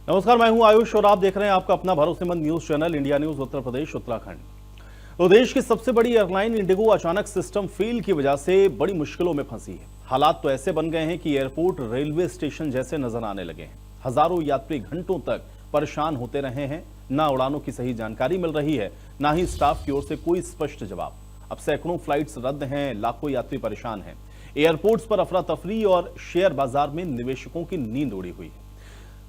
नमस्कार, मैं हूं आयुष और आप देख रहे हैं आपका अपना भरोसेमंद news channel India news Uttar Pradesh Uttarakhand. तो देश की सबसे बड़ी एयरलाइन इंडिगो अचानक सिस्टम फेल की वजह से बड़ी मुश्किलों में फंसी है। हालात तो ऐसे बन गए हैं कि एयरपोर्ट रेलवे स्टेशन जैसे नजर आने लगे हैं। हजारों यात्री घंटों तक परेशान होते रहे हैं। ना उड़ानों की सही जानकारी मिल रही है, ना ही स्टाफ की ओर से कोई स्पष्ट जवाब। अब सैकड़ों फ्लाइट्स रद्द हैं, लाखों यात्री परेशान हैं। एयरपोर्ट्स पर अफरा तफरी और शेयर बाजार में निवेशकों की नींद उड़ी हुई है।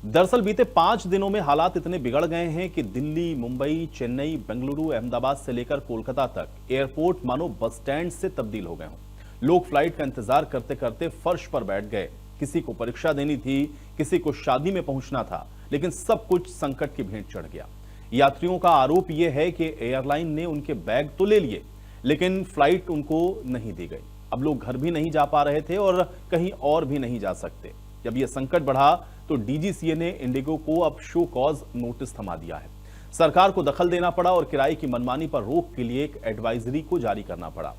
दरअसल बीते 5 दिनों में हालात इतने बिगड़ गए हैं कि दिल्ली, मुंबई, चेन्नई, बेंगलुरु, अहमदाबाद से लेकर कोलकाता तक एयरपोर्ट मानो बस स्टैंड से तब्दील हो गए हों। लोग फ्लाइट का इंतजार करते करते फर्श पर बैठ गए। किसी को परीक्षा देनी थी, किसी को शादी में पहुंचना था, लेकिन सब कुछ संकट की भेंट चढ़ गया। यात्रियों का आरोप यह है कि एयरलाइन ने उनके बैग तो ले लिए, लेकिन फ्लाइट उनको नहीं दी गई। अब लोग घर भी नहीं जा पा रहे थे और कहीं और भी नहीं जा सकते। जब यह संकट बढ़ा तो डीजीसीए ने इंडिगो को अब शो कॉज नोटिस थमा दिया है। सरकार को दखल देना पड़ा और किराए की मनमानी पर रोक के लिए एक एडवाइजरी को जारी करना पड़ा।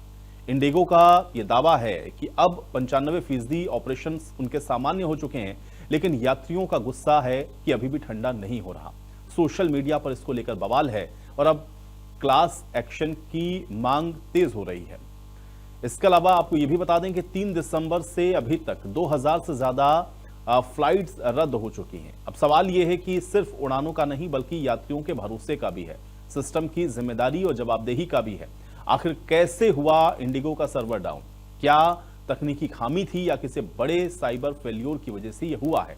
इंडिगो का यह दावा है कि अब 95% ऑपरेशन उनके सामान्य हो चुके हैं, लेकिन यात्रियों का गुस्सा है कि अभी भी ठंडा नहीं हो रहा। सोशल मीडिया पर इसको लेकर बवाल है और अब क्लास एक्शन की मांग तेज हो रही है। इसके अलावा आपको यह भी बता दें कि 3 दिसंबर से अभी तक 2000 से ज्यादा फ्लाइट्स रद्द हो चुकी हैं। अब सवाल यह है कि सिर्फ उड़ानों का नहीं बल्कि यात्रियों के भरोसे का भी है, सिस्टम की जिम्मेदारी और जवाबदेही का भी है। आखिर कैसे हुआ इंडिगो का सर्वर डाउन? क्या तकनीकी खामी थी या किसी बड़े साइबर फेल्योर की वजह से यह हुआ है?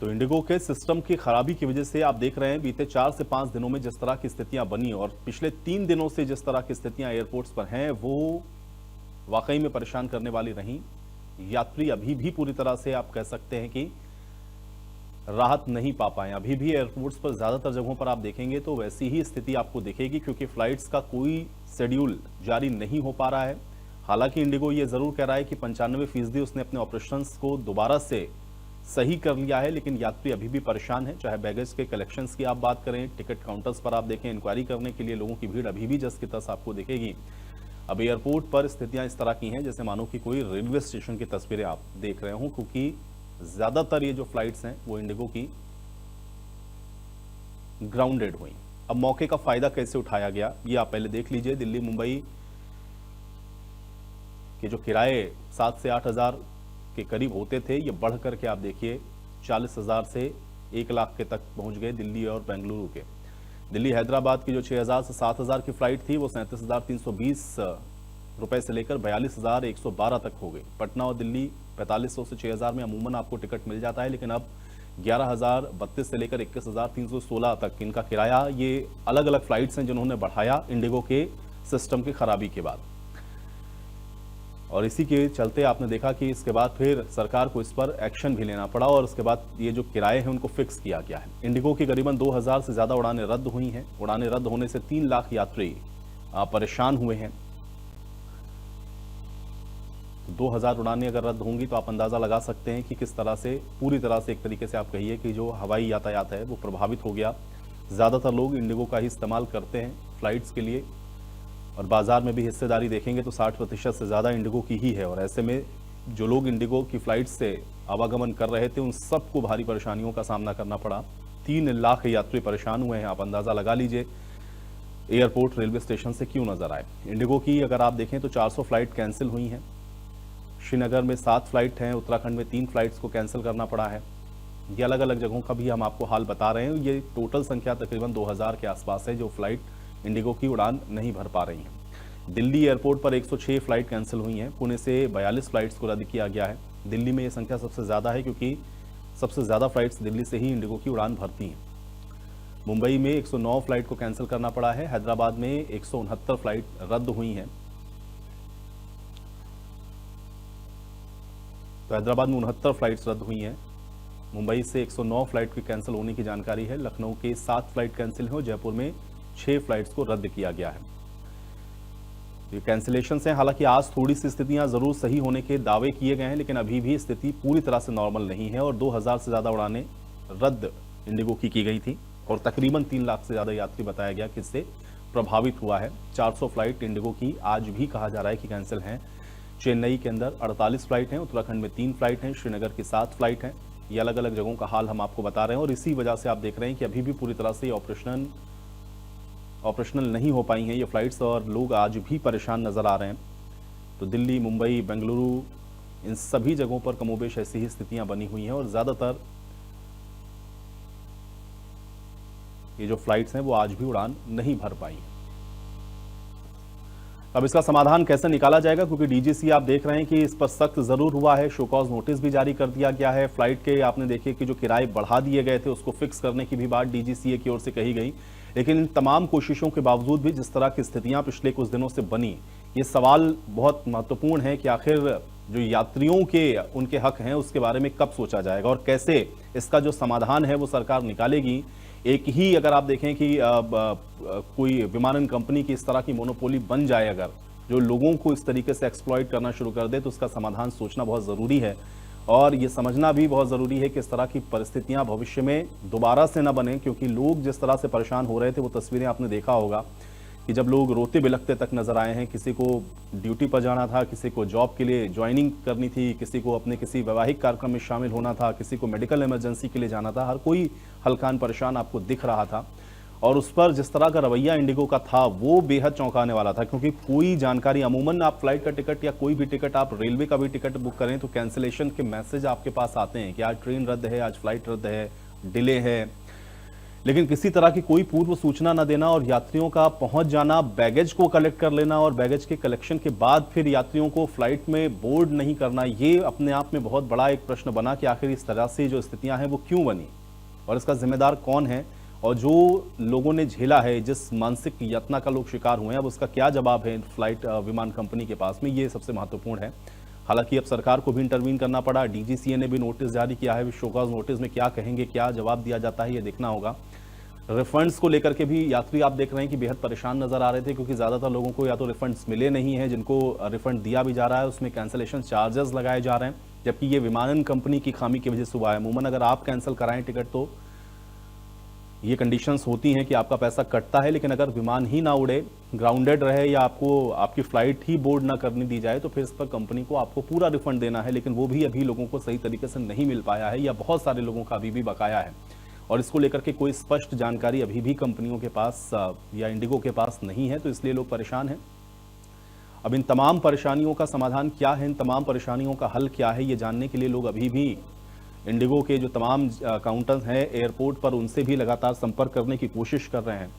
तो इंडिगो के सिस्टम की खराबी की वजह से आप देख रहे हैं बीते 4 से 5 दिनों में जिस तरह की स्थितियां बनी और पिछले 3 दिनों से जिस तरह की स्थितियां एयरपोर्ट्स पर हैं, वो वाकई में परेशान करने वाली रहीं। यात्री अभी भी पूरी तरह से आप कह सकते हैं कि राहत नहीं पा पाए। अभी भी एयरपोर्ट्स पर ज्यादातर जगहों पर आप देखेंगे तो वैसी ही स्थिति आपको दिखेगी, क्योंकि फ्लाइट्स का कोई शेड्यूल जारी नहीं हो पा रहा है। हालांकि इंडिगो ये जरूर कह रहा है कि 95% उसने अपने ऑपरेशंस को दोबारा से सही कर लिया है, लेकिन यात्री अभी भी परेशान है। चाहे बैगेज के कलेक्शंस की आप बात करें, टिकट काउंटर्स पर आप देखें, इंक्वायरी करने के लिए लोगों की भीड़ अभी भी जस की तस आपको दिखेगी। अब एयरपोर्ट पर स्थितियां इस तरह की हैं जैसे मानो कि कोई रेलवे स्टेशन की तस्वीरें आप देख रहे हो, क्योंकि ज्यादातर ये जो फ्लाइट्स हैं वो इंडिगो की ग्राउंडेड हुई। अब मौके का फायदा कैसे उठाया गया ये आप पहले देख लीजिए। दिल्ली मुंबई के जो किराए 7 से 8 हज़ार के करीब होते थे, ये बढ़ करके आप देखिए 40 हज़ार से 1 लाख के तक पहुंच गए दिल्ली और बेंगलुरु के। दिल्ली हैदराबाद की जो 6000 से 7000 की फ्लाइट थी वो 37,320 रुपए से लेकर 42,112 तक हो गई। पटना और दिल्ली 4500 से 6000 में अमूमन आपको टिकट मिल जाता है, लेकिन अब 11,032 से लेकर 21,316 तक इनका किराया, ये अलग अलग फ्लाइट्स हैं जिन्होंने बढ़ाया इंडिगो के सिस्टम की खराबी के बाद। और इसी के चलते आपने देखा कि इसके बाद फिर सरकार को इस पर एक्शन भी लेना पड़ा और उसके बाद ये जो किराए हैं उनको फिक्स किया गया है। इंडिगो की करीबन 2000 से ज्यादा उड़ानें रद्द हुई हैं। उड़ानें रद्द होने से 3 लाख यात्री परेशान हुए हैं। 2000 उड़ानें अगर रद्द होंगी तो आप अंदाजा लगा सकते हैं कि किस तरह से, पूरी तरह से एक तरीके से आप कहिए कि जो हवाई यातायात है वो प्रभावित हो गया। ज्यादातर लोग इंडिगो का ही इस्तेमाल करते हैं फ्लाइट्स के लिए और बाजार में भी हिस्सेदारी देखेंगे तो 60% से ज्यादा इंडिगो की ही है। और ऐसे में जो लोग इंडिगो की फ्लाइट से आवागमन कर रहे थे उन सबको भारी परेशानियों का सामना करना पड़ा। 3 लाख यात्री परेशान हुए हैं। आप अंदाजा लगा लीजिए एयरपोर्ट रेलवे स्टेशन से क्यों नजर आए। इंडिगो की अगर आप देखें तो 400 फ्लाइट कैंसिल हुई हैं। श्रीनगर में 7 फ्लाइट हैं, उत्तराखंड में 3 फ्लाइट्स को कैंसिल करना पड़ा है। ये अलग अलग जगहों का भी हम आपको हाल बता रहे हैं। ये टोटल संख्या तकरीबन 2000 के आसपास है जो फ्लाइट इंडिगो की उड़ान नहीं भर पा रही हैं। दिल्ली एयरपोर्ट पर 106 फ्लाइट कैंसिल हुई हैं। पुणे से 42 फ्लाइट्स को रद्द किया गया है। दिल्ली में ये संख्या सबसे ज़्यादा है क्योंकि सबसे ज़्यादा फ्लाइट्स दिल्ली से ही इंडिगो की उड़ान भरती हैं। मुंबई में 109 फ्लाइट को कैंसिल करना पड़ा है। हैदराबाद में 169 फ्लाइट रद्द हुई हैं। तो हैदराबाद में 69 फ्लाइट्स रद्द हुई हैं। मुंबई से 109 फ्लाइट की कैंसिल होने की जानकारी है। लखनऊ के 7 फ्लाइट कैंसिल हैं और जयपुर में 6 फ्लाइट्स को रद्द किया गया है। ये कैंसिलेशन हैं। हालांकि आज थोड़ी सी स्थितियां जरूर सही होने के दावे किए गए हैं, लेकिन अभी भी स्थिति पूरी तरह से नॉर्मल नहीं है और 2000 से ज्यादा उड़ानें रद्द इंडिगो की गई थी और तकरीबन 3 लाख से ज्यादा यात्री बताया गया कि इससे प्रभावित हुआ है। 400 फ्लाइट इंडिगो की आज भी कहा जा रहा है कि कैंसिल हैं। चेन्नई के अंदर 48 फ्लाइट हैं, उत्तराखंड में 3 फ्लाइट हैं, श्रीनगर की 7 फ्लाइट हैं। ये अलग अलग जगहों का हाल हम आपको बता रहे हैं और इसी वजह से आप देख रहे हैं कि अभी भी पूरी तरह से ऑपरेशनल नहीं हो पाई हैं ये फ्लाइट्स और लोग आज भी परेशान नजर आ रहे हैं। तो दिल्ली, मुंबई, बेंगलुरु, इन सभी जगहों पर कमोबेश ऐसी ही स्थितियां बनी हुई हैं और ज्यादातर ये जो फ्लाइट्स हैं वो आज भी उड़ान नहीं भर पाई हैं। अब इसका समाधान कैसे निकाला जाएगा, क्योंकि डीजीसी आप देख रहे हैं कि इस पर सख्त जरूर हुआ है, शो कॉज नोटिस भी जारी कर दिया गया है। फ्लाइट के आपने देखे कि जो किराए बढ़ा दिए गए थे उसको फिक्स करने की भी बात डीजीसीए की ओर से कही गई। लेकिन इन तमाम कोशिशों के बावजूद भी जिस तरह की स्थितियां पिछले कुछ दिनों से बनी, ये सवाल बहुत महत्वपूर्ण है कि आखिर जो यात्रियों के उनके हक हैं उसके बारे में कब सोचा जाएगा और कैसे इसका जो समाधान है वो सरकार निकालेगी। एक ही अगर आप देखें कि कोई विमानन कंपनी की इस तरह की मोनोपोली बन जाए, अगर जो लोगों को इस तरीके से एक्सप्लॉइट करना शुरू कर दे, तो उसका समाधान सोचना बहुत ज़रूरी है और ये समझना भी बहुत ज़रूरी है कि इस तरह की परिस्थितियां भविष्य में दोबारा से न बने। क्योंकि लोग जिस तरह से परेशान हो रहे थे वो तस्वीरें आपने देखा होगा कि जब लोग रोते बिलखते तक नजर आए हैं। किसी को ड्यूटी पर जाना था, किसी को जॉब के लिए ज्वाइनिंग करनी थी, किसी को अपने किसी वैवाहिक कार्यक्रम में शामिल होना था, किसी को मेडिकल इमरजेंसी के लिए जाना था। हर कोई हल्कान परेशान आपको दिख रहा था और उस पर जिस तरह का रवैया इंडिगो का था वो बेहद चौंकाने वाला था। क्योंकि कोई जानकारी, अमूमन आप फ्लाइट का टिकट या कोई भी टिकट, आप रेलवे का भी टिकट बुक करें तो कैंसिलेशन के मैसेज आपके पास आते हैं कि आज ट्रेन रद्द है, आज फ्लाइट रद्द है, डिले है। लेकिन किसी तरह की कोई पूर्व सूचना न देना और यात्रियों का पहुंच जाना, बैगेज को कलेक्ट कर लेना और बैगेज के कलेक्शन के बाद फिर यात्रियों को फ्लाइट में बोर्ड नहीं करना, ये अपने आप में बहुत बड़ा एक प्रश्न बना कि आखिर इस तरह से जो स्थितियां हैं वो क्यों बनी और इसका जिम्मेदार कौन है और जो लोगों ने झेला है, जिस मानसिक यातना का लोग शिकार हुए हैं, अब उसका क्या जवाब है फ्लाइट विमान कंपनी के पास में, ये सबसे महत्वपूर्ण है। हालांकि अब सरकार को भी इंटरवीन करना पड़ा, डीजीसीए ने भी नोटिस जारी किया है। शो कॉज नोटिस में क्या कहेंगे, क्या जवाब दिया जाता है, ये देखना होगा। रिफंड्स को लेकर के भी यात्री आप देख रहे हैं कि बेहद परेशान नजर आ रहे थे, क्योंकि ज्यादातर लोगों को या तो रिफंड्स मिले नहीं हैं, जिनको रिफंड दिया भी जा रहा है उसमें कैंसिलेशन चार्जेस लगाए जा रहे हैं, जबकि ये विमानन कंपनी की खामी की वजह से हुआ है। अमूमन अगर आप कैंसिल कराएं टिकट तो ये कंडीशंस होती हैं कि आपका पैसा कटता है, लेकिन अगर विमान ही ना उड़े, ग्राउंडेड रहे या आपको आपकी फ्लाइट ही बोर्ड ना करने दी जाए तो फिर इस पर कंपनी को आपको पूरा रिफंड देना है। लेकिन वो भी अभी लोगों को सही तरीके से नहीं मिल पाया है या बहुत सारे लोगों का अभी भी बकाया है और इसको लेकर के कोई स्पष्ट जानकारी अभी भी कंपनियों के पास या इंडिगो के पास नहीं है, तो इसलिए लोग परेशान हैं। अब इन तमाम परेशानियों का समाधान क्या है, इन तमाम परेशानियों का हल क्या है, ये जानने के लिए लोग अभी भी इंडिगो के जो तमाम काउंटर्स हैं एयरपोर्ट पर, उनसे भी लगातार संपर्क करने की कोशिश कर रहे हैं।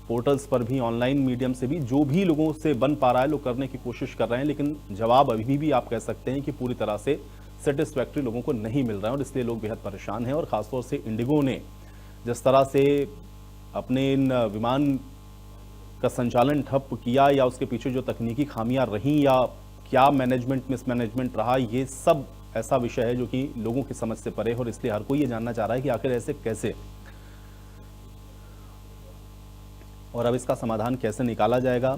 पोर्टल्स पर भी, ऑनलाइन मीडियम से भी, जो भी लोगों से बन पा रहा है लोग करने की कोशिश कर रहे हैं। लेकिन जवाब अभी भी आप कह सकते हैं कि पूरी तरह से सेटिस्फैक्ट्री लोगों को नहीं मिल रहा है और इसलिए लोग बेहद परेशान हैं। और खासतौर से इंडिगो ने जिस तरह से अपने इन विमान का संचालन ठप किया या उसके पीछे जो तकनीकी खामियां रहीं या क्या मैनेजमेंट मिसमैनेजमेंट रहा, ये सब ऐसा विषय है जो कि लोगों की समझ से परे है और इसलिए हर कोई ये जानना चाह रहा है कि आखिर ऐसे कैसे और अब इसका समाधान कैसे निकाला जाएगा।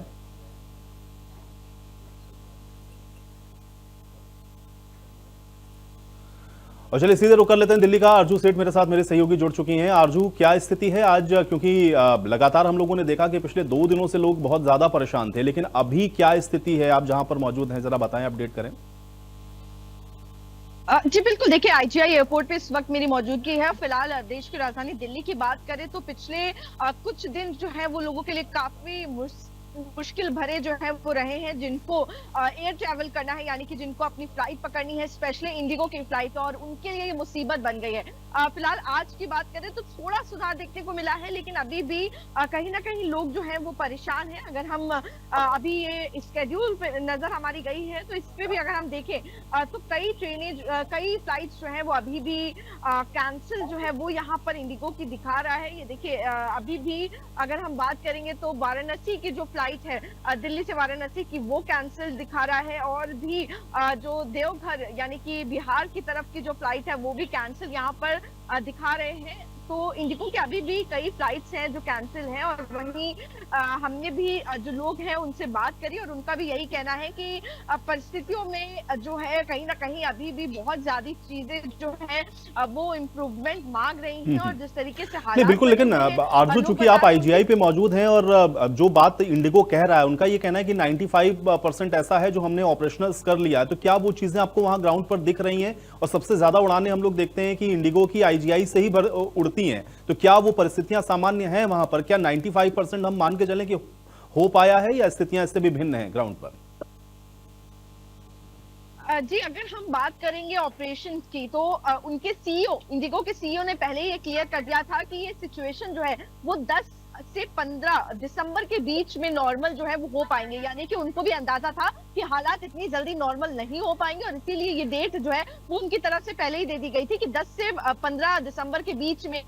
और चलिए सीधे रुक कर लेते हैं दिल्ली का। आरजू सेठ मेरे साथ मेरे सहयोगी जुड़ चुकी हैं। आरजू, क्या स्थिति है आज, क्योंकि लगातार हम लोगों ने देखा कि पिछले 2 दिनों से लोग बहुत ज्यादा परेशान थे, लेकिन अभी क्या स्थिति है, आप जहां पर मौजूद हैं जरा बताएं, अपडेट करें। जी बिल्कुल, देखिए आईजीआई एयरपोर्ट पे इस वक्त मेरी मौजूदगी है। फिलहाल देश की राजधानी दिल्ली की बात करें तो पिछले कुछ दिन जो है वो लोगों के लिए काफी मुश्किल भरे जो है वो रहे हैं, जिनको एयर ट्रैवल करना है, यानी कि जिनको अपनी फ्लाइट पकड़नी है, स्पेशली इंडिगो की फ्लाइट, और उनके लिए ये मुसीबत बन गई है। फिलहाल आज की बात करें तो थोड़ा सुधार देखने को मिला है, लेकिन अभी भी कहीं ना कहीं लोग जो है वो परेशान हैं। अगर हम अभी ये स्केड्यूल पे नजर हमारी गई है तो इस पे भी अगर हम देखें तो कई ट्रेनें, कई फ्लाइट्स जो है वो अभी भी कैंसिल जो है वो यहाँ पर इंडिगो की दिखा रहा है। ये देखिए अभी भी अगर हम बात करेंगे तो वाराणसी की जो फ्लाइट है दिल्ली से वाराणसी की, वो कैंसिल दिखा रहा है, और भी जो देवघर यानी कि बिहार की तरफ की जो फ्लाइट है वो भी कैंसिल यहाँ पर दिखा रहे हैं। तो इंडिगो के अभी भी कई फ्लाइट्स हैं जो कैंसिल हैं, और वहीं हमने भी जो लोग हैं उनसे बात करी, और उनका भी यही कहना है कि परिस्थितियों में जो है कहीं ना कहीं अभी भी बहुत ज्यादा चीजें जो है वो इम्प्रूवमेंट मांग रही हैं, और जिस तरीके से नहीं हालात बिल्कुल, बने लेकिन हुए हैं, आरजू लोग चूंकि बता आप रहे हैं आईजीआई कि पे मौजूद हैं और जो बात इंडिगो कह रहा है उनका ये कहना है कि 95% ऐसा है जो हमने ऑपरेशनल्स कर लिया है, तो क्या वो चीजें आपको वहां ग्राउंड पर दिख रही हैं? और सबसे ज्यादा उड़ानें हम लोग देखते हैं कि इंडिगो की आईजीआई से ही उड़ती हैं, तो क्या वो परिस्थितियां सामान्य हैं वहां पर? क्या 95% हम मान के चलें कि हो पाया है, या स्थितियां इससे भी भिन्न हैं ग्राउंड पर? जी, अगर हम बात करेंगे ऑपरेशंस की, तो उनके सीईओ, इंडिगो के सीईओ ने पहले ये क्लियर कर दिया था कि ये सिचुएशन जो है वो 10 से 15 दिसंबर के बीच में नॉर्मल जो है वो हो पाएंगे, यानी कि उनको भी अंदाजा था कि हालात इतनी जल्दी नॉर्मल नहीं हो पाएंगे, और इसीलिए ये डेट जो है वो उनकी तरफ से पहले ही दे दी गई थी कि 10 से 15 दिसंबर के बीच में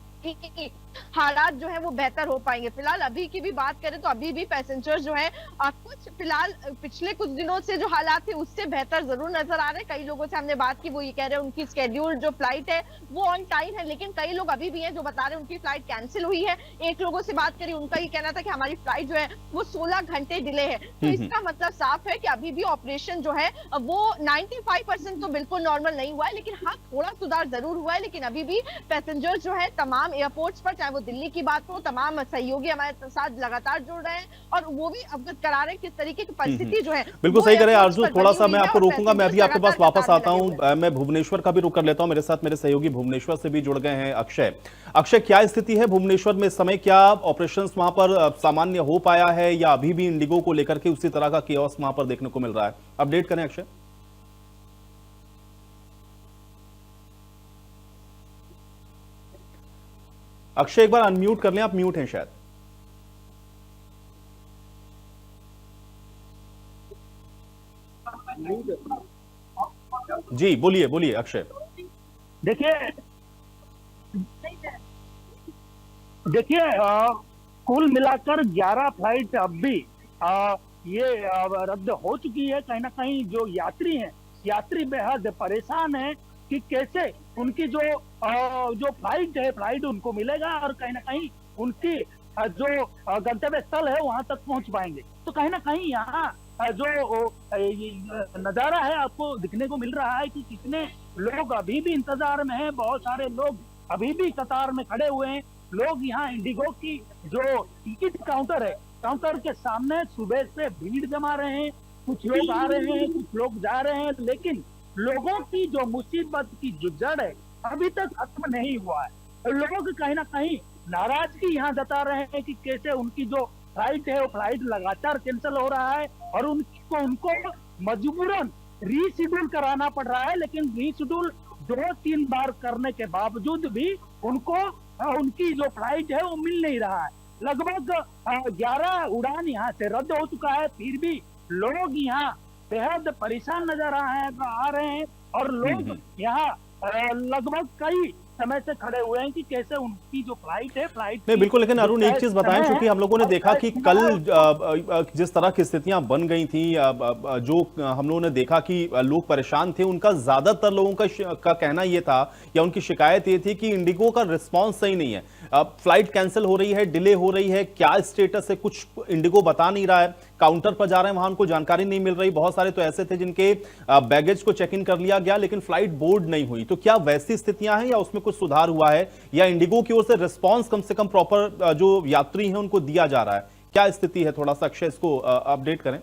हालात जो है वो बेहतर हो पाएंगे। फिलहाल अभी की भी बात करें तो अभी भी पैसेंजर जो है कुछ फिलहाल पिछले कुछ दिनों से जो हालात थे उससे बेहतर जरूर नजर आ रहे हैं। कई लोगों से हमने बात की, वो ये कह रहे हैं उनकी स्केड्यूल जो फ्लाइट है वो ऑन टाइम है, लेकिन कई लोग अभी भी हैं जो बता रहे हैं उनकी फ्लाइट कैंसिल हुई है। एक लोगों से बात करी, उनका ये कहना था कि हमारी फ्लाइट जो है वो 16 घंटे डिले है। तो इसका मतलब साफ है कि अभी भी ऑपरेशन जो है वो 95% तो बिल्कुल नॉर्मल नहीं हुआ है, लेकिन हाँ थोड़ा सुधार जरूर हुआ है। लेकिन अभी भी पैसेंजर जो है तमाम एयरपोर्ट्स पर, चाहे वो दिल्ली की बात हो, तमाम सहयोगी हमारे साथ लगातार जुड़ रहे हैं, और वो भी अवगत करा रहे हैं किस तरीके की परिस्थिति जो है बिल्कुल सही करें आरजू। थोड़ा सा मैं आपको और रोकूंगा, मैं भी आपके पास पैसेंजर्स वापस लगातार आता कतार में लगे हूं। मैं भुवनेश्वर का भी रुख कर लेता हूं, मेरे साथ मेरे सहयोगी भुवनेश्वर से भी जुड़ गए हैं अक्षय। अक्षय, क्या स्थिति है भुवनेश्वर में इस समय? क्या ऑपरेशंस वहां पर सामान्य हो पाया है, या अभी भी इंडिगो को लेकर के उसी तरह का केओस वहां पर देखने को मिल रहा है? अपडेट करें अक्षय। अक्षय एक बार अनम्यूट कर लें, आप म्यूट हैं शायद। जी बोलिए बोलिए अक्षय। देखिए देखिए कुल मिलाकर 11 फ्लाइट अब भी ये रद्द हो चुकी है। कहीं ना कहीं जो यात्री हैं, यात्री बेहद परेशान हैं कि कैसे उनकी जो फ्लाइट है, फ्लाइट उनको मिलेगा और कहीं ना कहीं उनकी जो गंतव्य स्थल है वहां तक पहुंच पाएंगे। तो कहीं ना कहीं यहाँ जो नजारा है आपको दिखने को मिल रहा है कि कितने लोग अभी भी इंतजार में हैं। बहुत सारे लोग अभी भी कतार में खड़े हुए हैं। लोग यहाँ इंडिगो की जो टिकट काउंटर है, काउंटर के सामने सुबह से भीड़ जमा रहे हैं। कुछ लोग आ रहे हैं, कुछ लोग जा रहे हैं, लेकिन लोगों की जो मुसीबत की जो जड़ है अभी तक खत्म नहीं हुआ है। लोग कहीं ना कहीं नाराजगी यहाँ जता रहे हैं कि कैसे उनकी जो फ्लाइट है वो फ्लाइट लगातार कैंसिल हो रहा है और उनको मजबूरन रीशेड्यूल कराना पड़ रहा है। लेकिन रीशेड्यूल 2-3 बार करने के बावजूद भी उनको उनकी जो फ्लाइट है वो मिल नहीं रहा है। लगभग 11 उड़ान यहाँ से रद्द हो चुका है, फिर भी लोग यहाँ बेहद परेशान नजर आ रहे हैं और लोग यहाँ लगभग कई समय से खड़े हुए हैं कि कैसे उनकी जो फ्लाइट है, फ्लाइट नहीं बिल्कुल, लेकिन अरुण एक चीज बताएं, क्योंकि हम लोगों ने देखा कि कल जिस तरह की स्थितियां बन गई थी, जो हम लोगों ने देखा कि लोग परेशान थे, उनका ज्यादातर लोगों का कहना यह था या उनकी शिकायत ये थी कि इंडिगो का रिस्पांस सही नहीं है। फ्लाइट कैंसिल हो रही है, डिले हो रही है, क्या स्टेटस है कुछ इंडिगो बता नहीं रहा है। काउंटर पर जा रहे हैं, वहां उनको जानकारी नहीं मिल रही। बहुत सारे तो ऐसे थे जिनके बैगेज को चेक इन कर लिया गया लेकिन फ्लाइट बोर्ड नहीं हुई। तो क्या वैसी स्थितियां हैं या उसमें कुछ सुधार हुआ है, या इंडिगो की ओर से रिस्पांस कम से कम प्रॉपर जो यात्री हैं उनको दिया जा रहा है? क्या स्थिति है, थोड़ा सा अक्षय इसको अपडेट करें।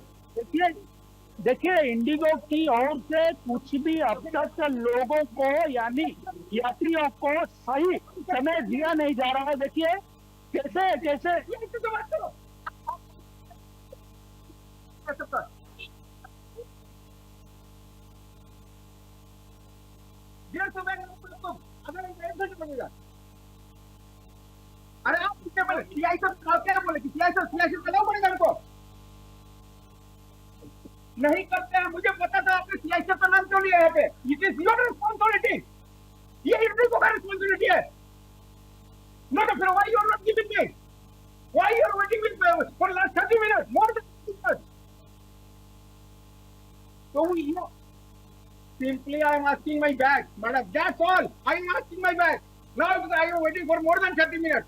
देखिए इंडिगो की ओर से कुछ भी अब तक लोगों को यानी यात्रियों को सही समय दिया नहीं जा रहा है। देखिए कैसे कैसे अरे आप कितने बोले क्या बोले कि करना पड़ेगा इनको? नहीं करते हैं, मुझे पता था आपने सीआईसी का नाम क्यों लिया यहाँ पे। इट इज योर रिस्पॉन्सिबिलिटी, ये इंडिगो का रिस्पॉन्सिबिलिटी है। नो तो फिर why you are not giving me, why you are waiting with for last 30 minutes, more than 30 minutes. So you know, simply I am asking my bag, madam. That's all. I am asking my bag. Now I am waiting for more than 30 minutes.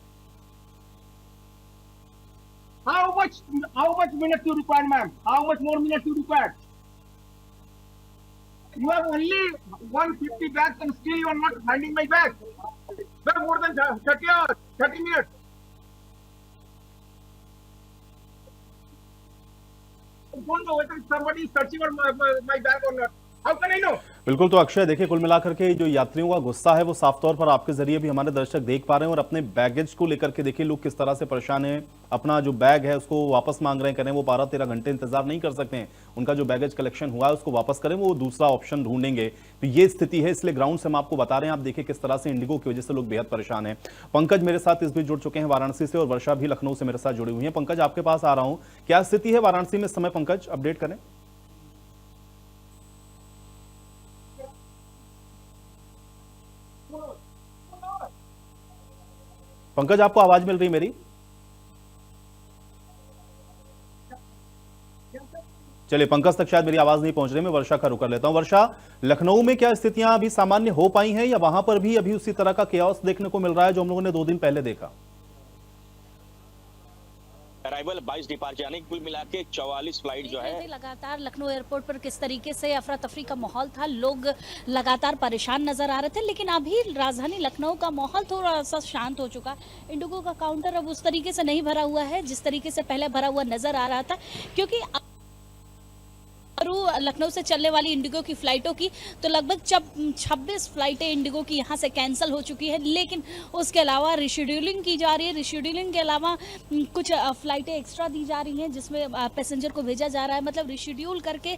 How much minutes you require, ma'am? How much more minutes you require? You have only 150 bags and still you are not finding my bag. Well, more than 30 minutes. I don't know whether somebody is searching for my bag or not. How can I know? बिल्कुल। तो अक्षय, देखिए, कुल मिलाकर के जो यात्रियों का गुस्सा है वो साफ तौर पर आपके जरिए भी हमारे दर्शक देख पा रहे हैं, और अपने बैगेज को लेकर के देखिए लोग किस तरह से परेशान हैं। अपना जो बैग है उसको वापस मांग रहे हैं, करें वो 12-13 घंटे इंतजार नहीं कर सकते हैं, उनका जो बैगेज कलेक्शन हुआ है उसको वापस करें, वो दूसरा ऑप्शन ढूंढेंगे। तो ये स्थिति है, इसलिए ग्राउंड से हम आपको बता रहे हैं। आप देखिए किस तरह से इंडिगो की वजह से लोग बेहद परेशान हैं। पंकज मेरे साथ इस बीच जुड़ चुके हैं वाराणसी से, और वर्षा भी लखनऊ से मेरे साथ जुड़ी हुई है। पंकज, आपके पास आ रहा हूं, क्या स्थिति है वाराणसी में इस समय? पंकज, अपडेट करें। पंकज, आपको आवाज मिल रही मेरी? चलिए, पंकज तक शायद मेरी आवाज नहीं पहुंच रही। मैं वर्षा का रुक कर लेता हूं। वर्षा, लखनऊ में क्या स्थितियां अभी सामान्य हो पाई हैं, या वहां पर भी अभी उसी तरह का केओस देखने को मिल रहा है जो हम लोगों ने 2 दिन पहले देखा? अराइवल 22 डिपार्चर यानी कुल मिला के 44 फ्लाइट जो है। लगातार लखनऊ एयरपोर्ट पर किस तरीके से अफरा तफरी का माहौल था, लोग लगातार परेशान नजर आ रहे थे, लेकिन अभी राजधानी लखनऊ का माहौल थोड़ा सा शांत हो चुका। इंडिगो का काउंटर अब उस तरीके से नहीं भरा हुआ है जिस तरीके से पहले भरा हुआ नजर आ रहा था, क्योंकि लखनऊ से चलने वाली इंडिगो की फ्लाइटों की तो लगभग 26 फ्लाइटें इंडिगो की यहाँ से कैंसिल हो चुकी है, लेकिन उसके अलावा रिशेड्यूलिंग की जा रही है। रिशेड्यूलिंग के अलावा कुछ फ्लाइटें एक्स्ट्रा दी जा रही हैं जिसमें पैसेंजर को भेजा जा रहा है, मतलब रिशेड्यूल करके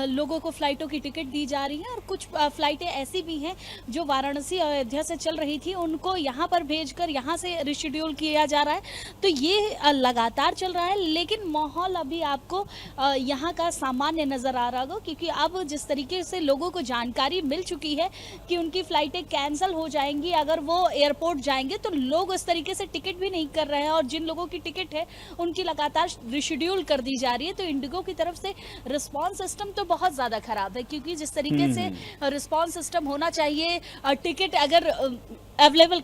लोगों को फ्लाइटों की टिकट दी जा रही है। और कुछ फ्लाइटें ऐसी भी हैं जो वाराणसी अयोध्या से चल रही थी, उनको यहाँ पर भेजकर यहाँ से रिशेड्यूल किया जा रहा है। तो ये लगातार चल रहा है, लेकिन माहौल अभी आपको यहाँ का सामान्य नजर आ रहा होगा, क्योंकि अब जिस तरीके से लोगों को जानकारी मिल चुकी है कि उनकी फ्लाइटें कैंसिल हो जाएंगी अगर वो एयरपोर्ट जाएंगे, तो लोग उस तरीके से टिकट भी नहीं कर रहे हैं, और जिन लोगों की टिकट है उनकी लगातार रिशेड्यूल कर दी जा रही है। तो इंडिगो की तरफ से रिस्पांस सिस्टम तो बहुत ज़्यादा खराब है, क्योंकि जिस तरीके से रिस्पांस सिस्टम होना चाहिए, टिकट अगर अवेलेबल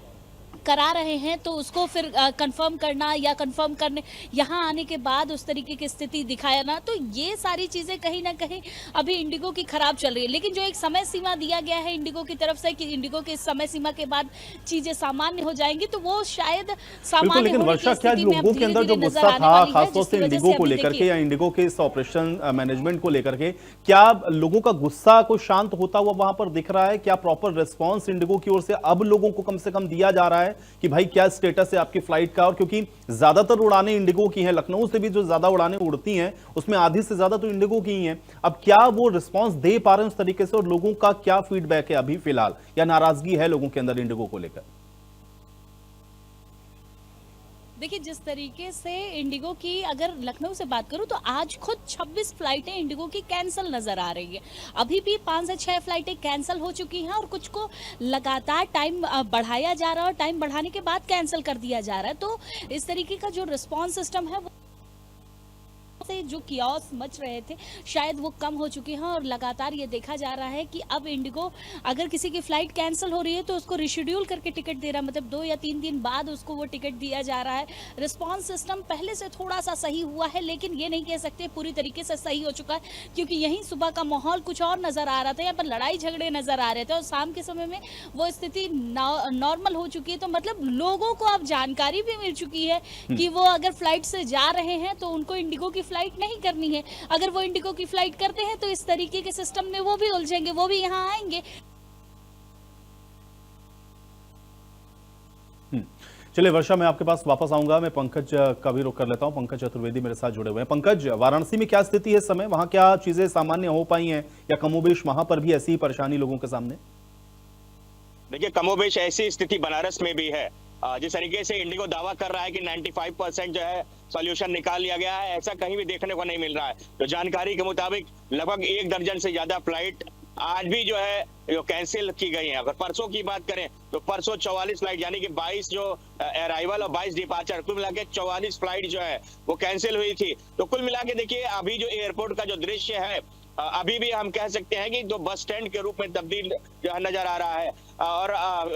करा रहे हैं तो उसको फिर कंफर्म करना, या कंफर्म करने यहाँ आने के बाद उस तरीके की स्थिति दिखाया ना, तो ये सारी चीज़ें कहीं ना कहीं अभी इंडिगो की खराब चल रही है। लेकिन जो एक समय सीमा दिया गया है इंडिगो की तरफ से कि इंडिगो के समय सीमा के बाद चीज़ें सामान्य हो जाएंगी, तो वो शायद सामान्य। लेकिन वर्षा, क्या लोगों के अंदर जो गुस्सा था खासतौर से इंडिगो को लेकर के, या इंडिगो के इस ऑपरेशन मैनेजमेंट को लेकर के, क्या लोगों का गुस्सा को शांत होता हुआ वहां पर दिख रहा है? क्या प्रॉपर रिस्पॉन्स इंडिगो की ओर से अब लोगों को कम से कम दिया जा रहा है कि भाई क्या स्टेटस है आपकी फ्लाइट का? और क्योंकि ज्यादातर उड़ानें इंडिगो की हैं, लखनऊ से भी जो ज्यादा उड़ानें उड़ती हैं उसमें आधी से ज्यादा तो इंडिगो की ही हैं, अब क्या वो रिस्पांस दे पा रहे हैं उस तरीके से, और लोगों का क्या फीडबैक है अभी फिलहाल, या नाराजगी है लोगों के अंदर इंडिगो को लेकर? देखिए, जिस तरीके से इंडिगो की अगर लखनऊ से बात करूं तो आज खुद 26 फ्लाइटें इंडिगो की कैंसिल नजर आ रही है। अभी भी 5 से 6 फ्लाइटें कैंसिल हो चुकी हैं, और कुछ को लगातार टाइम बढ़ाया जा रहा है, और टाइम बढ़ाने के बाद कैंसिल कर दिया जा रहा है। तो इस तरीके का जो रिस्पॉन्स सिस्टम है वो से जो कियोस मच रहे थे शायद वो कम हो चुके हैं, और लगातार ये देखा जा रहा है कि अब इंडिगो अगर किसी की फ्लाइट कैंसिल हो रही है तो उसको रिशेड्यूल करके टिकट दे रहा है, मतलब 2 या 3 दिन बाद उसको वो टिकट दिया जा रहा है। रिस्पांस सिस्टम पहले से थोड़ा सा सही हुआ है, लेकिन ये नहीं कह सकते पूरी तरीके से सही हो चुका है, क्योंकि यहीं सुबह का माहौल कुछ और नजर आ रहा था, यहाँ पर लड़ाई झगड़े नजर आ रहे थे, और शाम के समय में वो स्थिति नॉर्मल हो चुकी है। तो मतलब लोगों को अब जानकारी भी मिल चुकी है कि वो अगर फ्लाइट से जा रहे हैं तो उनको इंडिगो की फ्लाइट नहीं करनी है, अगर वो इंडिगो की फ्लाइट करते हैं तो इस तरीके के सिस्टम में वो भी उलझेंगे, वो भी यहाँ आएंगे। चलिए वर्षा, मैं आपके पास वापस आऊंगा। मैं पंकज का भी रुख कर लेता हूं। पंकज चतुर्वेदी मेरे साथ जुड़े हुए हैं। पंकज, वाराणसी में क्या स्थिति है इस समय? वहां क्या चीजें सामान्य हो पाई हैं, या कमोबेश वहां पर भी ऐसी ही परेशानी लोगों के सामने? देखिए, कमोबेश ऐसी स्थिति बनारस में भी है। जिस तरीके से इंडिगो दावा कर रहा है कि 95% जो है सॉल्यूशन निकाल लिया गया है, ऐसा कहीं भी देखने को नहीं मिल रहा है। तो जानकारी के मुताबिक लगभग 1 दर्जन से ज्यादा फ्लाइट आज भी जो है जो कैंसिल की गई है। अगर परसों की बात करें तो परसों 44 फ्लाइट यानी कि 22 जो अराइवल और 22 डिपार्चर, कुल मिला के 44 फ्लाइट जो है वो कैंसिल हुई थी। तो कुल मिला के देखिए, अभी जो एयरपोर्ट का जो दृश्य है अभी भी हम कह सकते हैं कि जो बस स्टैंड के रूप में तब्दील जो है नजर आ रहा है। और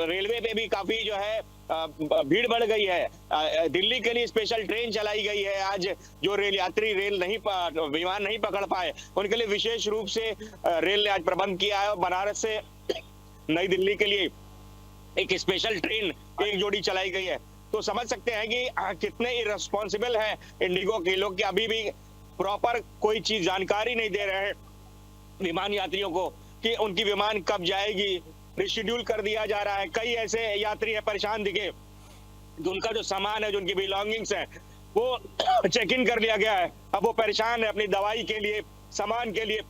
रेलवे पे भी काफी जो है भीड़ बढ़ गई है। दिल्ली के लिए स्पेशल ट्रेन चलाई गई है। आज जो रेल यात्री विमान नहीं पकड़ पाए उनके लिए विशेष रूप से रेल ने आज प्रबंध किया है और बनारस से नई दिल्ली के लिए एक स्पेशल ट्रेन एक जोड़ी चलाई गई है। तो समझ सकते हैं कि कितने इररिस्पॉन्सिबल है इंडिगो के लोग कि अभी भी प्रॉपर कोई चीज जानकारी नहीं दे रहे हैं विमान यात्रियों को कि उनकी विमान कब जाएगी। रिशेड्यूल कर दिया जा रहा है। कई ऐसे यात्री है परेशान दिखे कि उनका जो सामान है, जो उनकी बिलोंगिंग्स है, वो चेक इन कर लिया गया है। अब वो परेशान है अपनी दवाई के लिए, सामान के लिए।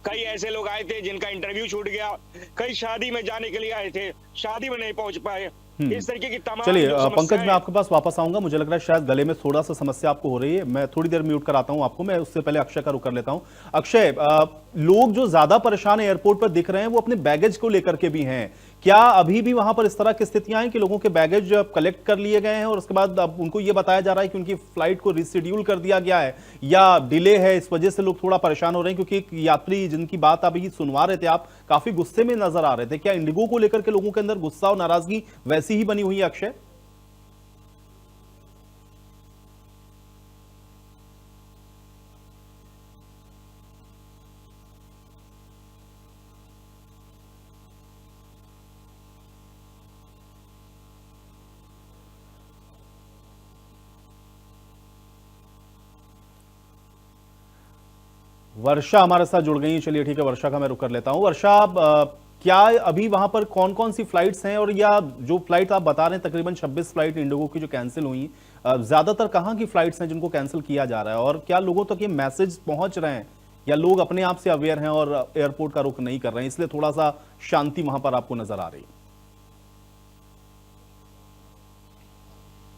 कई ऐसे लोग आए थे जिनका इंटरव्यू छूट गया, कई शादी में जाने के लिए आए थे, शादी में नहीं पहुंच पाए। इस तरीके की तमाम चलिए पंकज, मैं आपके पास वापस आऊंगा। मुझे लग रहा है शायद गले में थोड़ा सा समस्या आपको हो रही है। मैं थोड़ी देर म्यूट कराता हूं आपको। मैं उससे पहले अक्षय का रुख कर लेता हूं। अक्षय, लोग जो ज्यादा परेशान एयरपोर्ट पर दिख रहे हैं वो अपने बैगेज को लेकर के भी हैं। क्या अभी भी वहां पर इस तरह की स्थितियां हैं कि लोगों के बैगेज कलेक्ट कर लिए गए हैं और उसके बाद अब उनको ये बताया जा रहा है कि उनकी फ्लाइट को रिशेड्यूल कर दिया गया है या डिले है, इस वजह से लोग थोड़ा परेशान हो रहे हैं? क्योंकि एक यात्री जिनकी बात अभी सुनवा रहे थे आप, काफी गुस्से में नजर आ रहे थे। क्या इंडिगो को लेकर के लोगों के अंदर गुस्सा और नाराजगी वैसी ही बनी हुई है अक्षय? वर्षा हमारे साथ जुड़ गई। चलिए ठीक है, वर्षा का मैं रुक कर लेता हूं। वर्षा, क्या अभी वहां पर कौन कौन सी फ्लाइट्स हैं, और या जो फ्लाइट आप बता रहे हैं तकरीबन 26 फ्लाइट इंडिगो की जो कैंसिल हुई, ज्यादातर कहां की फ्लाइट्स हैं जिनको कैंसिल किया जा रहा है? और क्या लोगों तक ये मैसेज पहुंच रहे हैं या लोग अपने आप से अवेयर हैं और एयरपोर्ट का रुख नहीं कर रहे हैं, इसलिए थोड़ा सा शांति वहां पर आपको नजर आ रही है?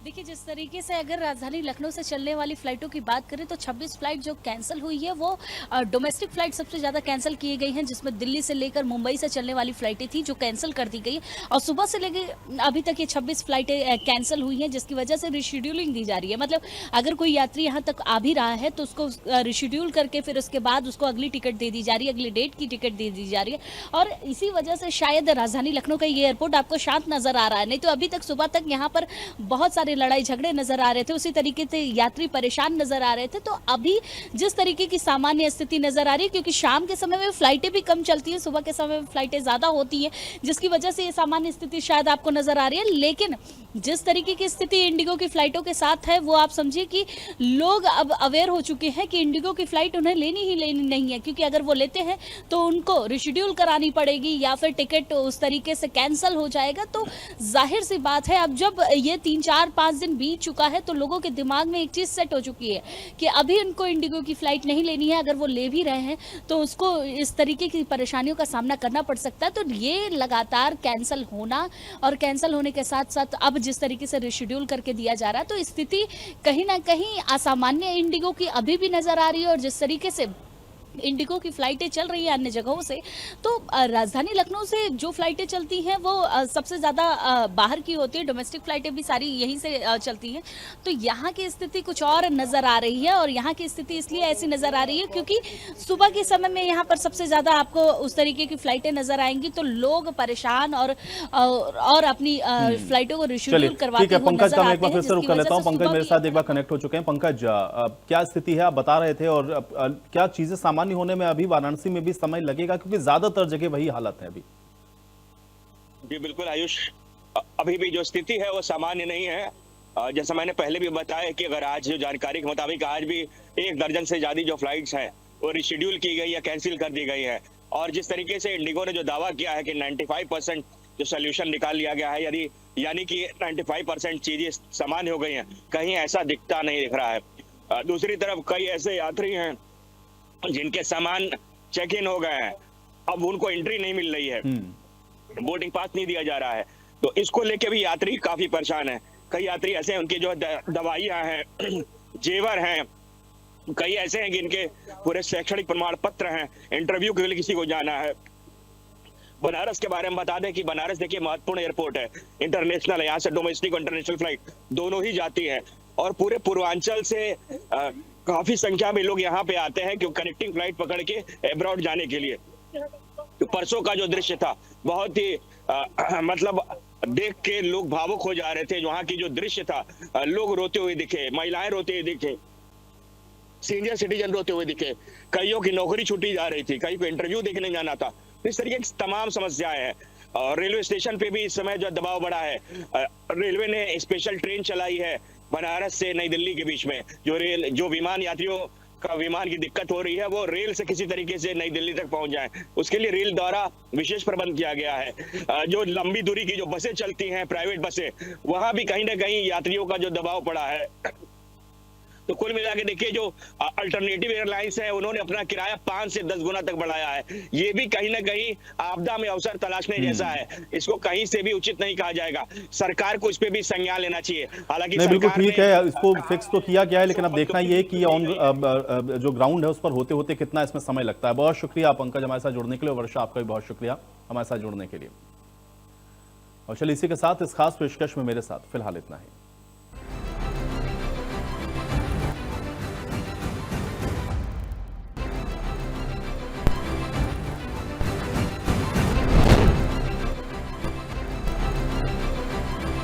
देखिए, जिस तरीके से अगर राजधानी लखनऊ से चलने वाली फ्लाइटों की बात करें तो 26 फ्लाइट जो कैंसिल हुई है वो डोमेस्टिक फ्लाइट सबसे ज़्यादा कैंसिल की गई हैं, जिसमें दिल्ली से लेकर मुंबई से चलने वाली फ्लाइटें थी जो कैंसिल कर दी गई। और सुबह से लेकर अभी तक ये 26 फ्लाइटें कैंसिल हुई हैं, जिसकी वजह से रिशेड्यूलिंग दी जा रही है। मतलब अगर कोई यात्री यहाँ तक आ भी रहा है तो उसको रिशेड्यूल करके फिर उसके बाद उसको अगली टिकट दे दी जा रही है, अगली डेट की टिकट दे दी जा रही है। और इसी वजह से शायद राजधानी लखनऊ का ये एयरपोर्ट आपको शांत नजर आ रहा है। नहीं तो अभी तक सुबह तक यहाँ पर बहुत सारे लड़ाई झगड़े नजर आ रहे थे, उसी तरीके से यात्री परेशान नजर आ रहे थे। तो अभी जिस तरीके की सामान्य स्थिति नजर आ रही है, क्योंकि शाम के समय में फ्लाइटें भी कम चलती हैं, सुबह के समय में फ्लाइटें ज्यादा होती हैं, जिसकी वजह से ये सामान्य स्थिति शायद आपको नजर आ रही है। लेकिन जिस तरीके की स्थिति इंडिगो की फ्लाइटों के साथ है वो आप समझिए कि लोग अब अवेयर हो चुके हैं कि इंडिगो की फ्लाइट उन्हें लेनी नहीं है, क्योंकि अगर वो लेते हैं तो उनको रिशेड्यूल करानी पड़ेगी या फिर टिकट उस तरीके से कैंसिल हो जाएगा। तो जाहिर सी बात है, अब जब ये 3-4-5 दिन बीत चुका है तो लोगों के दिमाग में एक चीज सेट हो चुकी है कि अभी उनको इंडिगो की फ्लाइट नहीं लेनी है। अगर वो ले भी रहे हैं तो उसको इस तरीके की परेशानियों का सामना करना पड़ सकता है। तो ये लगातार कैंसिल होना और कैंसिल होने के साथ साथ अब जिस तरीके से रिशेड्यूल करके दिया जा रहा है, तो स्थिति कहीं ना कहीं असामान्य इंडिगो की अभी भी नजर आ रही है। और जिस तरीके से इंडिगो की फ्लाइटें चल रही है अन्य जगहों से, तो राजधानी लखनऊ से जो फ्लाइटें चलती हैं वो सबसे ज़्यादा बाहर की होती है। डोमेस्टिक फ्लाइटें भी सारी यहीं से चलती हैं। तो यहाँ की स्थिति कुछ और नज़र आ रही है, और यहाँ की स्थिति इसलिए ऐसी नज़र आ रही है क्योंकि सुबह के समय में यहाँ पर सबसे ज़्यादा आपको उस तरीके की फ्लाइटें नज़र आएंगी, तो लोग परेशान और अपनी फ्लाइटों को रिशेड्यूल करवाते हुए पंकज का मैं एक बार फिर नजर से रुक कर लेता हूँ। आते हैं। पंकज मेरे साथ एक बार कनेक्ट हो चुके हैं। पंकज, क्या स्थिति है, आप बता रहे थे, और क्या चीजें सामान्य होने में अभी वाराणसी में भी समय लगेगा, क्योंकि ज्यादातर जगह वही हालत है अभी? जी बिल्कुल आयुष, अभी भी जो स्थिति है वो सामान्य नहीं है। जैसा मैंने पहले भी बताया कि अगर आज जो जानकारी के मुताबिक आज भी 1 दर्जन से ज्यादा जो फ्लाइट्स हैं वो रिशेड्यूल की गई या कैंसिल कर दी गई है। और जिस तरीके से इंडिगो ने जो दावा किया है कि 95% जो सोल्यूशन निकाल लिया गया है, यानी कि 95% चीजें सामान्य हो गई हैं, कहीं ऐसा दिखता नहीं दिख रहा है। दूसरी तरफ कई ऐसे यात्री हैं जिनके सामान चेक इन हो गए हैं, अब उनको एंट्री नहीं मिल रही है, बोर्डिंग पास नहीं दिया जा रहा है। तो इसको लेके भी यात्री काफी परेशान है। कई यात्री ऐसे हैं उनकी जो दवाइयां हैं, जेवर हैं, कई ऐसे हैं जिनके पूरे शैक्षणिक प्रमाण पत्र हैं, इंटरव्यू के लिए किसी को जाना है। बनारस के बारे में बता दें कि बनारस देखिए महत्वपूर्ण एयरपोर्ट है, इंटरनेशनल है, यहाँ से डोमेस्टिक और इंटरनेशनल फ्लाइट दोनों ही जाती है। और पूरे पूर्वांचल से काफी संख्या में लोग यहाँ पे आते हैं क्योंकि कनेक्टिंग फ्लाइट पकड़ के अब्रॉड जाने के लिए। तो परसों का जो दृश्य था बहुत ही मतलब देख के लोग भावुक हो जा रहे थे। वहां की जो दृश्य था, लोग रोते हुए दिखे, महिलाएं रोते हुए दिखे, सीनियर सिटीजन रोते हुए दिखे, कईयों की नौकरी छूटी जा रही थी, कई को इंटरव्यू देखने जाना था। इस तरीके की तमाम समस्याएं हैं। और रेलवे स्टेशन पे भी इस समय जो दबाव बढ़ा है, रेलवे ने स्पेशल ट्रेन चलाई है बनारस से नई दिल्ली के बीच में। जो विमान यात्रियों का विमान की दिक्कत हो रही है, वो रेल से किसी तरीके से नई दिल्ली तक पहुंच जाए, उसके लिए रेल द्वारा विशेष प्रबंध किया गया है। जो लंबी दूरी की जो बसें चलती हैं, प्राइवेट बसें, वहां भी कहीं ना कहीं यात्रियों का जो दबाव पड़ा है। तो कुल मिला के देखिए, जो अल्टरनेटिव एयरलाइंस है उन्होंने अपना किराया 5 से 10 गुना तक बढ़ाया है। ये भी कहीं ना कहीं आपदा में अवसर तलाशने जैसा है। इसको कहीं से भी उचित नहीं कहा जाएगा। सरकार को इस पे भी संज्ञान लेना चाहिए। हालांकि नहीं, बिल्कुल सरकार ठीक है, इसको फिक्स तो किया गया है, लेकिन अब देखना ये है कि ऑन जो ग्राउंड है उस पर होते होते कितना इसमें समय लगता है। बहुत शुक्रिया पंकज हमारे साथ जुड़ने के लिए। वर्षा, आपका भी बहुत शुक्रिया हमारे साथ जुड़ने के लिए। और चलिए इसी के साथ इस खास पेशकश में मेरे साथ फिलहाल इतना ही।